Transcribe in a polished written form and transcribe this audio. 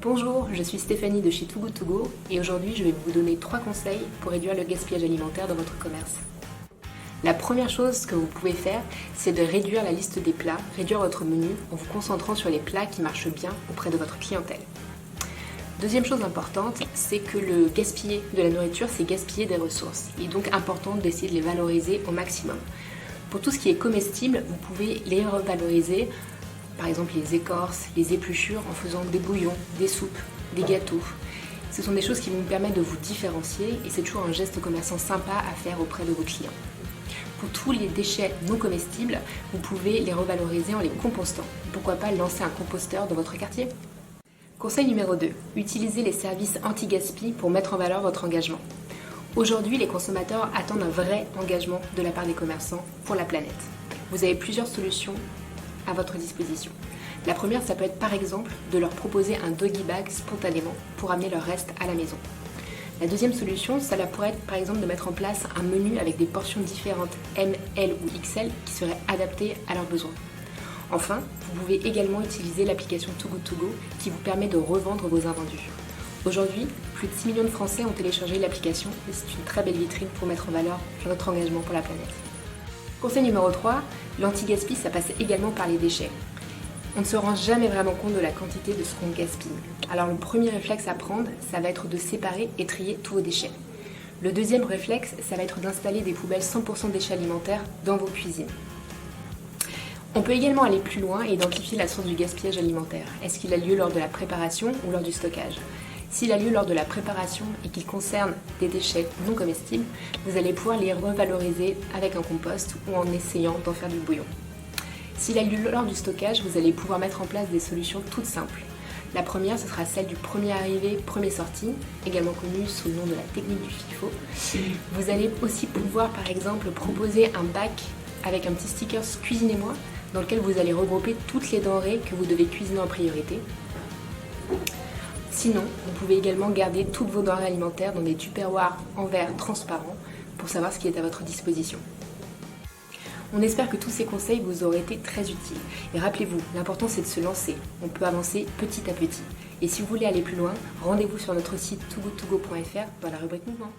Bonjour, je suis Stéphanie de chez Too Good To Go et aujourd'hui je vais vous donner 3 conseils pour réduire le gaspillage alimentaire dans votre commerce. La première chose que vous pouvez faire, c'est de réduire la liste des plats, réduire votre menu en vous concentrant sur les plats qui marchent bien auprès de votre clientèle. Deuxième chose importante, c'est que le gaspiller de la nourriture, c'est gaspiller des ressources. Il est donc important d'essayer de les valoriser au maximum. Pour tout ce qui est comestible, vous pouvez les revaloriser, par exemple les écorces, les épluchures, en faisant des bouillons, des soupes, des gâteaux. Ce sont des choses qui vont vous permettre de vous différencier et c'est toujours un geste commerçant sympa à faire auprès de vos clients. Pour tous les déchets non comestibles, vous pouvez les revaloriser en les compostant. Pourquoi pas lancer un composteur dans votre quartier ? Conseil numéro 2. Utilisez les services anti-gaspi pour mettre en valeur votre engagement. Aujourd'hui, les consommateurs attendent un vrai engagement de la part des commerçants pour la planète. Vous avez plusieurs solutions à votre disposition. La première, ça peut être par exemple de leur proposer un doggy bag spontanément pour amener leur reste à la maison. La deuxième solution, ça pourrait être par exemple de mettre en place un menu avec des portions différentes M, L ou XL qui seraient adaptées à leurs besoins. Enfin, vous pouvez également utiliser l'application Too Good To Go qui vous permet de revendre vos invendus. Aujourd'hui, plus de 6 millions de Français ont téléchargé l'application et c'est une très belle vitrine pour mettre en valeur notre engagement pour la planète. Conseil numéro 3, l'anti-gaspi, ça passe également par les déchets. On ne se rend jamais vraiment compte de la quantité de ce qu'on gaspille. Alors le premier réflexe à prendre, ça va être de séparer et trier tous vos déchets. Le deuxième réflexe, ça va être d'installer des poubelles 100% déchets alimentaires dans vos cuisines. On peut également aller plus loin et identifier la source du gaspillage alimentaire. Est-ce qu'il a lieu lors de la préparation ou lors du stockage ? S'il a lieu lors de la préparation et qu'il concerne des déchets non comestibles, vous allez pouvoir les revaloriser avec un compost ou en essayant d'en faire du bouillon. S'il a lieu lors du stockage, vous allez pouvoir mettre en place des solutions toutes simples. La première, ce sera celle du premier arrivé, premier sorti, également connue sous le nom de la technique du FIFO. Vous allez aussi pouvoir par exemple proposer un bac avec un petit sticker « Cuisinez-moi » dans lequel vous allez regrouper toutes les denrées que vous devez cuisiner en priorité. Sinon, vous pouvez également garder toutes vos denrées alimentaires dans des tupperwares en verre transparent pour savoir ce qui est à votre disposition. On espère que tous ces conseils vous auraient été très utiles. Et rappelez-vous, l'important c'est de se lancer. On peut avancer petit à petit. Et si vous voulez aller plus loin, rendez-vous sur notre site toogoodtogo.fr dans la rubrique mouvement.